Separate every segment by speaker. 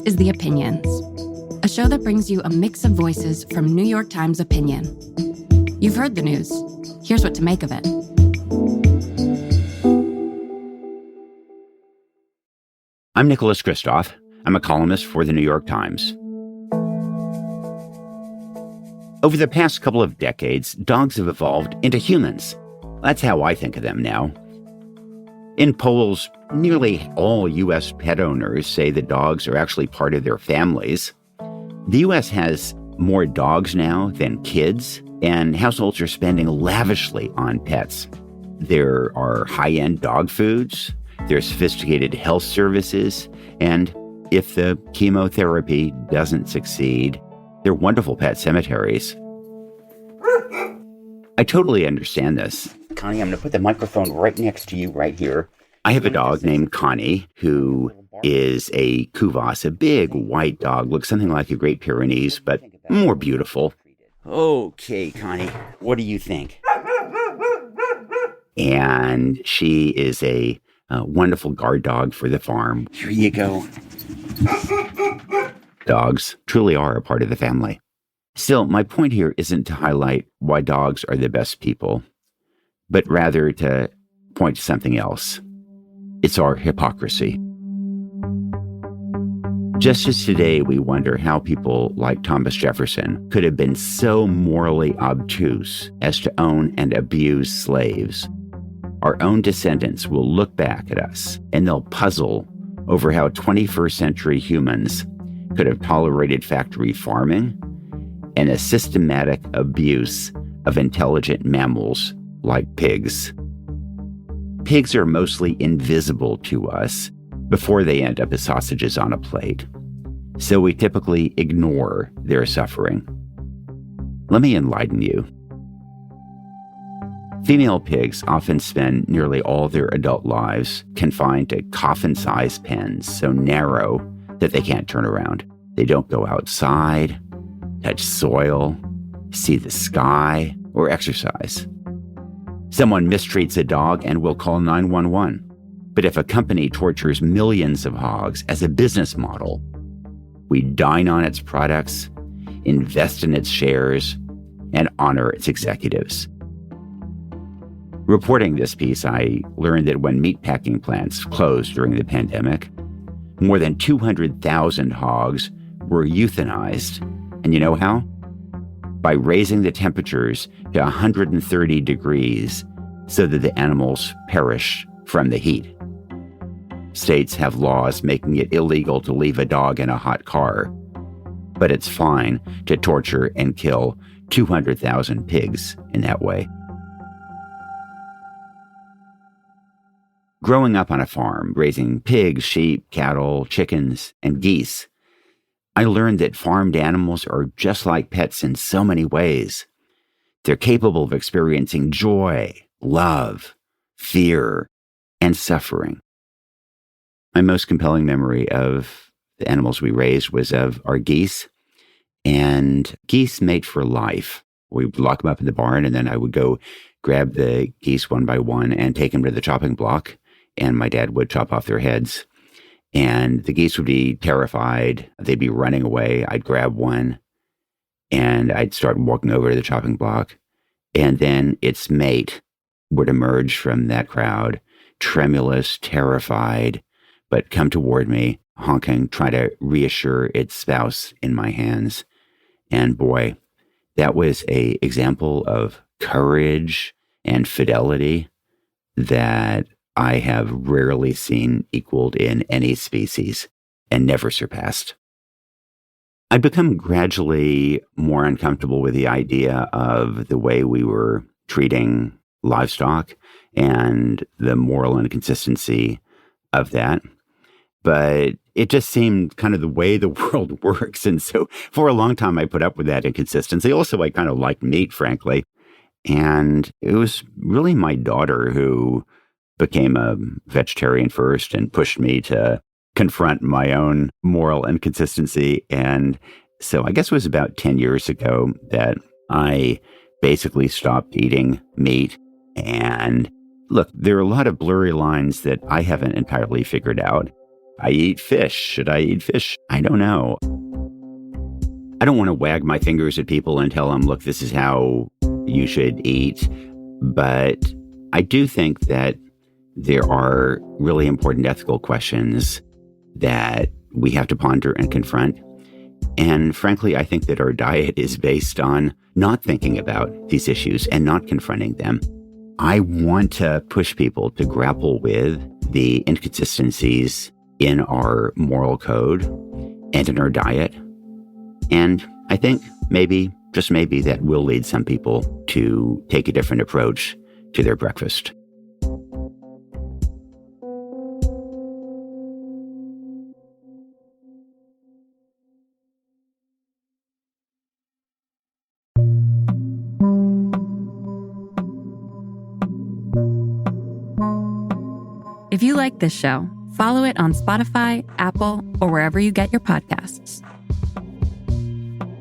Speaker 1: is The Opinions, a show that brings you a mix of voices from New York Times opinion. You've heard the news. Here's what to make of it.
Speaker 2: I'm Nicholas Kristof. I'm a columnist for the New York Times. Over the past couple of decades, dogs have evolved into humans. That's how I think of them now. In polls, nearly all U.S. pet owners say that dogs are actually part of their families. The U.S. has more dogs now than kids, and households are spending lavishly on pets. There are high-end dog foods, there's sophisticated health services, and if the chemotherapy doesn't succeed, there are wonderful pet cemeteries. I totally understand this. Connie, I'm going to put the microphone right next to you right here. I have a dog named Connie who is a Kuvas, a big white dog, looks something like a Great Pyrenees, but more beautiful. Okay, Connie, what do you think? And she is a wonderful guard dog for the farm. Here you go. Dogs truly are a part of the family. Still, my point here isn't to highlight why dogs are the best people, but rather to point to something else. It's our hypocrisy. Just as today we wonder how people like Thomas Jefferson could have been so morally obtuse as to own and abuse slaves, our own descendants will look back at us and they'll puzzle over how 21st century humans could have tolerated factory farming and a systematic abuse of intelligent mammals like pigs. Pigs are mostly invisible to us before they end up as sausages on a plate, so we typically ignore their suffering. Let me enlighten you. Female pigs often spend nearly all their adult lives confined to coffin-sized pens so narrow that they can't turn around. They don't go outside, touch soil, see the sky, or exercise. Someone mistreats a dog and will call 911. But if a company tortures millions of hogs as a business model, we dine on its products, invest in its shares, and honor its executives. Reporting this piece, I learned that when meatpacking plants closed during the pandemic, more than 200,000 hogs were euthanized. And you know how? By raising the temperatures to 130 degrees so that the animals perish from the heat. States have laws making it illegal to leave a dog in a hot car, but it's fine to torture and kill 200,000 pigs in that way. Growing up on a farm, raising pigs, sheep, cattle, chickens, and geese, I learned that farmed animals are just like pets in so many ways. They're capable of experiencing joy, love, fear, and suffering. My most compelling memory of the animals we raised was of our geese, and geese mate for life. We would lock them up in the barn, and then I would go grab the geese one by one and take them to the chopping block, and my dad would chop off their heads. And the geese would be terrified. They'd be running away. I'd grab one and I'd start walking over to the chopping block. And then its mate would emerge from that crowd, tremulous, terrified, but come toward me, honking, trying to reassure its spouse in my hands. And boy, that was an example of courage and fidelity that I have rarely seen equaled in any species and never surpassed. I'd become gradually more uncomfortable with the idea of the way we were treating livestock and the moral inconsistency of that. But it just seemed kind of the way the world works. And so for a long time, I put up with that inconsistency. Also, I kind of liked meat, frankly. And it was really my daughter who became a vegetarian first and pushed me to confront my own moral inconsistency. And so I guess it was about 10 years ago that I basically stopped eating meat. And look, there are a lot of blurry lines that I haven't entirely figured out. I eat fish. Should I eat fish? I don't know. I don't want to wag my fingers at people and tell them, look, this is how you should eat. But I do think that there are really important ethical questions that we have to ponder and confront. And frankly, I think that our diet is based on not thinking about these issues and not confronting them. I want to push people to grapple with the inconsistencies in our moral code and in our diet. And I think maybe, just maybe, that will lead some people to take a different approach to their breakfast.
Speaker 1: If you like this show, follow it on Spotify, Apple, or wherever you get your podcasts.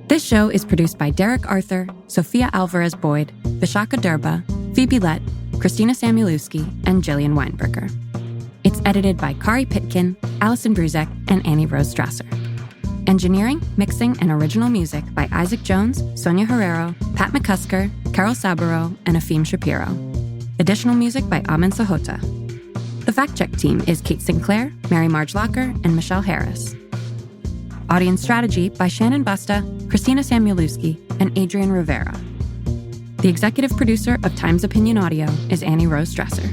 Speaker 1: This show is produced by Derek Arthur, Sophia Alvarez-Boyd, Vishaka Durba, Phoebe Lett, Christina Samuelewski, and Jillian Weinberger. It's edited by Kari Pitkin, Allison Bruzek, and Annie Rose Strasser. Engineering, mixing, and original music by Isaac Jones, Sonia Herrero, Pat McCusker, Carol Saburo, and Afim Shapiro. Additional music by Amin Sahota. The fact-check team is Kate Sinclair, Mary Marge Locker, and Michelle Harris. Audience strategy by Shannon Busta, Christina Samuelewski, and Adrian Rivera. The executive producer of Times Opinion Audio is Annie Rose Strasser.